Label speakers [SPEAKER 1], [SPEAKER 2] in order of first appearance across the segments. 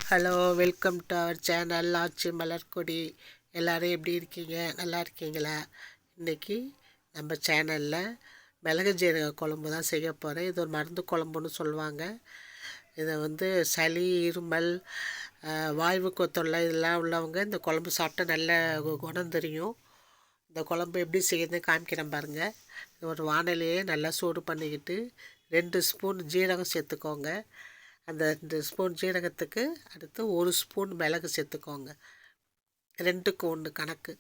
[SPEAKER 1] Hello, welcome to our channel Aachi Malarkodi. எல்லோரும் எப்படி இருக்கீங்க? நல்லா இருக்கீங்களா? இன்றைக்கி நம்ம சேனலில் மிளகு ஜீரக குழம்பு தான் செய்ய போகிறேன். இது ஒரு மருந்து குழம்புன்னு சொல்லுவாங்க. இதை வந்து சளி, இருமல், வாய்வு கொத்தொல்லை இதெல்லாம் உள்ளவங்க இந்த குழம்பு சாப்பிட்டா நல்ல குணம் தெரியும். இந்த குழம்பு எப்படி செய்யறதுன்னு காமிக்கிறேன் பாருங்கள். ஒரு வானிலையே நல்லா சூடு பண்ணிக்கிட்டு 2 ஸ்பூன் ஜீரகம் சேர்த்துக்கோங்க. அந்த 2 ஸ்பூன் ஜீரகத்துக்கு அடுத்து 1 ஸ்பூன் மிளகு சேர்த்துக்கோங்க. 2க்கு 1 கணக்கு.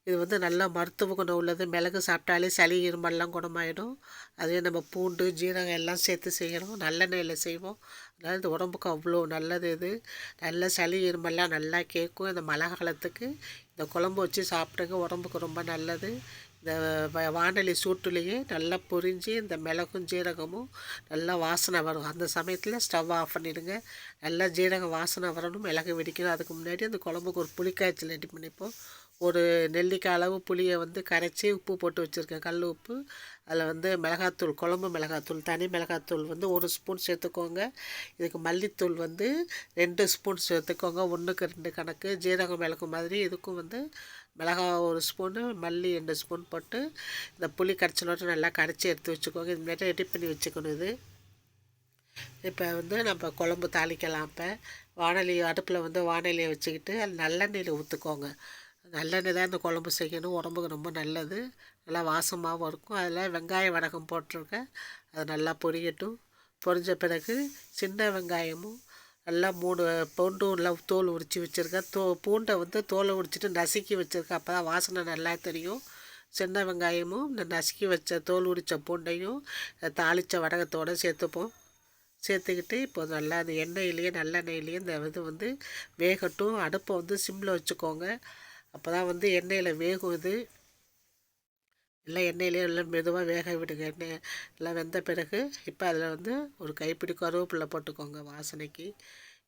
[SPEAKER 1] இது வந்து நல்லா மருத்துவ குணம் உள்ளது. மிளகு சாப்பிட்டாலே சளி இருமல்லாம் குணமாயிடும். அதே நம்ம பூண்டு ஜீரகம் எல்லாம் சேர்த்து செய்கிறோம். நல்லெண்ணெயில் செய்வோம். அதனால் இது உடம்புக்கு அவ்வளோ நல்லது. இது நல்ல சளி இருமல்லாம் நல்லா கேட்கும். இந்த மழை காலத்துக்கு இந்த குழம்பு வச்சு சாப்பிடுங்க. உடம்புக்கு ரொம்ப நல்லது. இந்த வானொலி சூட்டுலேயே நல்லா பொரிஞ்சு இந்த மிளகும் ஜீரகமும் நல்லா வாசனை வரும். அந்த சமயத்தில் ஸ்டவ் ஆஃப் பண்ணிவிடுங்க. நல்லா ஜீரகம் வாசனை வரணும், மிளகு வெடிக்கணும். அதுக்கு முன்னாடி அந்த குழம்புக்கு ஒரு புளிக்காய்ச்சல் ரெடி பண்ணிப்போம். ஒரு நெல்லிக்காய் அளவு புளியை வந்து கரைச்சி உப்பு போட்டு வச்சுருக்கேன், கல் உப்பு. அதில் வந்து மிளகாத்தூள், குழம்பு மிளகாத்தூள், தனி மிளகாத்தூள் வந்து 1 ஸ்பூன் சேர்த்துக்கோங்க. இதுக்கு மல்லித்தூள் வந்து 2 ஸ்பூன் சேர்த்துக்கோங்க. 1க்கு 2 கணக்கு. ஜீரகம் மிளகு மாதிரி இதுக்கும் வந்து மிளகா 1 ஸ்பூனு, மல்லி 2 ஸ்பூன் போட்டு இந்த புளி கரைச்சலோடு நல்லா கரைச்சி எடுத்து வச்சுக்கோங்க. இது மாதிரி ரெடி பண்ணி வச்சுக்கணும். இது இப்போ வந்து நம்ம குழம்பு தாளிக்கலாம். இப்போ அடுப்பில் வந்து வானொலியை வச்சுக்கிட்டு அது நல்லெண்ணெயில் ஊற்றுக்கோங்க. நல்லெண்ணெய் தான் இந்த குழம்பு செய்யணும். உடம்புக்கு ரொம்ப நல்லது. நல்லா வாசமாகவும் இருக்கும். அதில் வெங்காய வடகம் போட்டிருக்கேன். அது நல்லா பொரியட்டும். பொரிஞ்ச பிறகு சின்ன வெங்காயமும் நல்லா 3 பூண்டும் தோல் உரித்து வச்சுருக்கேன். பூண்டை வந்து தோலை உரிச்சிட்டு நசுக்கி வச்சுருக்கேன். அப்போ தான் வாசனை நல்லா தெரியும். சின்ன வெங்காயமும் இந்த நசுக்கி வச்ச தோல் உரித்த பூண்டையும் தாளித்த வடகத்தோடு சேர்த்துப்போம். சேர்த்துக்கிட்டு இப்போ நல்லா அந்த நல்லெண்ணெயிலேயே இந்த இது வந்து வேகட்டும். அடுப்பை வந்து சிம்மில் வச்சுக்கோங்க. அப்போ தான் வந்து எண்ணெயில் வேகும். இது எல்லாம் எண்ணெயிலே எல்லாம் மெதுவாக வேக விடுங்க. எண்ணெய் எல்லாம் வெந்த பிறகு இப்போ அதில் வந்து ஒரு கைப்பிடி கருவேப்பிலை போட்டுக்கோங்க வாசனைக்கு.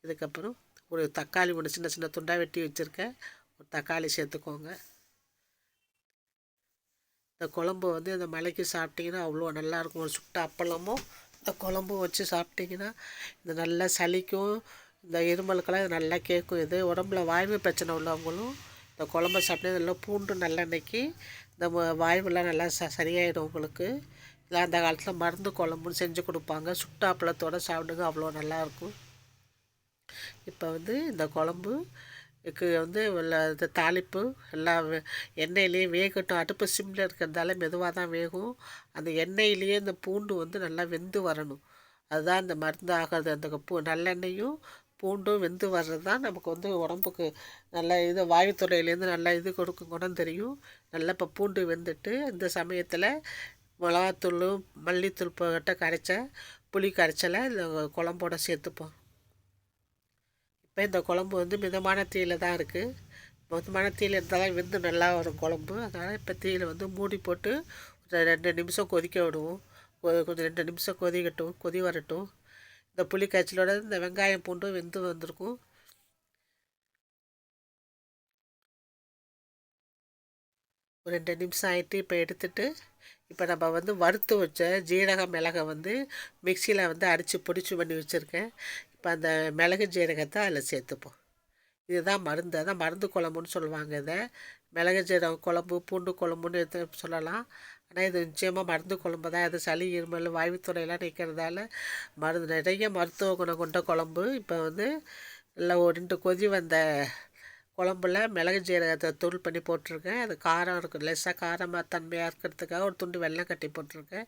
[SPEAKER 1] இதுக்கப்புறம் ஒரு தக்காளி ஒன்று சின்ன சின்ன துண்டாக வெட்டி வச்சுருக்கேன். ஒரு தக்காளி சேர்த்துக்கோங்க. இந்த குழம்பு வந்து இந்த மலைக்கு சாப்பிட்டிங்கன்னா அவ்வளோ நல்லாயிருக்கும். ஒரு சுட்ட அப்பளமும் இந்த குழம்பும் வச்சு சாப்பிட்டிங்கன்னா இது நல்லா சளிக்கும் இந்த இருமலுக்கெல்லாம் இது நல்லா கேட்கும். இது உடம்புல வாய்வு பிரச்சனை உள்ளவங்களும் இந்த குழம்பு சாப்பிட்டா நல்லா பூண்டு நல்லெண்ணெய்க்கு இந்த வாய்வெல்லாம் நல்லா சரியாயிடும் உங்களுக்கு. இல்லை அந்த காலத்தில் மருந்து குழம்புன்னு செஞ்சு கொடுப்பாங்க. சுட்ட அப்பளத்தோடு சாப்பிடுங்க, அவ்வளோ நல்லாயிருக்கும். இப்போ வந்து இந்த குழம்புக்கு வந்து இந்த தாளிப்பு எல்லாம் எண்ணெயிலேயே வேகட்டும். அடுப்பு சிம்மில் இருக்கிறதால மெதுவாக தான் வேகும். அந்த எண்ணெயிலேயே இந்த பூண்டு வந்து நல்லா வெந்து வரணும். அதுதான் இந்த மருந்து ஆகிறது. அந்த நல்லெண்ணெயும் பூண்டும் வெந்து வர்றது தான் நமக்கு வந்து உடம்புக்கு நல்லா இது வாயுத்துறையிலேருந்து நல்லா இது கொடுக்கும், குணம் தெரியும். நல்லா இப்போ பூண்டு வெந்துட்டு இந்த சமயத்தில் மிளகாத்தூளும் மல்லித்தூள் போட்ட கரைச்ச புளி கரைச்சலை இந்த குழம்போட சேர்த்துப்போம். இப்போ இந்த குழம்பு வந்து மிதமான தீயில் தான் இருக்குது. மிதமான தீயில் இருந்தாலும் வெந்து நல்லா வரும் குழம்பு. அதனால் இப்போ தீயில் வந்து மூடி போட்டு ஒரு 2 நிமிஷம் கொதிக்க விடுவோம். கொஞ்சம் 2 நிமிஷம் கொதிக்கட்டும், கொதி வரட்டும். இந்த புளி காய்ச்சலோட இந்த வெங்காயம் பூண்டும் வெந்து வந்திருக்கும். ஒரு 2 நிமிஷம் ஆகிட்டு இப்போ எடுத்துட்டு இப்போ நம்ம வந்து வறுத்து வச்ச ஜீரக மிளகை வந்து மிக்சியில் வந்து அடித்து பொடிச்சு பண்ணி வச்சுருக்கேன். இப்போ அந்த மிளகு ஜீரகத்தை அதில் சேர்த்துப்போம். இதுதான் மருந்து. அதான் மருந்து குழம்புன்னு சொல்லுவாங்க. இதை மிளகு ஜீரகம் குழம்பு, பூண்டு குழம்புன்னு சொல்லலாம். ஆனால் இது நிச்சயமாக மருந்து குழம்பு தான். அது சளி இருமல் வாய்வுத்துறையெல்லாம் நிற்கிறதால நிறைய மருத்துவ குணம் கொண்ட குழம்பு. இப்போ வந்து நல்லா ஒரு 2 கொதி வந்த குழம்புல மிளகு ஜீரகத்தை தூள் பண்ணி போட்டிருக்கேன். அது காரம் இருக்குது, லேசாக காரமாக தன்மையாக இருக்கிறதுக்காக ஒரு துண்டு வெல்லம் கட்டி போட்டிருக்கேன்.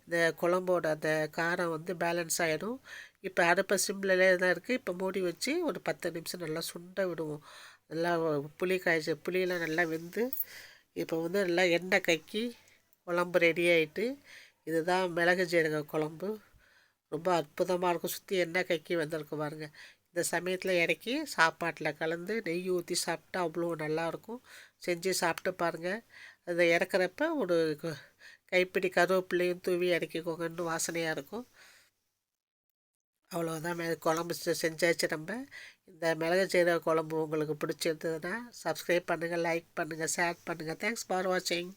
[SPEAKER 1] இந்த குழம்போட அந்த காரம் வந்து பேலன்ஸ் ஆகிடும். இப்போ அடுப்பை சிம்மிலே தான் இருக்குது. இப்போ மூடி வச்சு ஒரு 10 நிமிஷம் நல்லா சுண்ட விடுவோம். நல்லா புளியெல்லாம் நல்லா வெந்து இப்போ வந்து நல்லா எண்ணெய் கக்கி குழம்பு ரெடி ஆகிட்டு இதுதான் மிளகு ஜீரக குழம்பு. ரொம்ப அற்புதமாக இருக்கும். சுற்றி எண்ணெய் கக்கி வந்திருக்கு பாருங்கள். இந்த சமயத்தில் இறக்கி சாப்பாட்டில் கலந்து நெய் ஊற்றி சாப்பிட்டா அவ்வளோ நல்லாயிருக்கும். செஞ்சு சாப்பிட்டு பாருங்கள். அதை இறக்குறப்ப ஒரு கைப்பிடி கருவேப்பிலையும் தூவி இறக்கிக்கோங்க, இன்னும் வாசனையாக இருக்கும். அவ்வளோதான். குழம்பு செஞ்சாச்சு. நம்ம இந்த மிளகு ஜீரக குழம்பு உங்களுக்கு பிடிச்சிருந்ததுன்னா சப்ஸ்கிரைப் பண்ணுங்கள், லைக் பண்ணுங்கள், ஷேர் பண்ணுங்கள். தேங்க்ஸ் ஃபார் வாட்சிங்.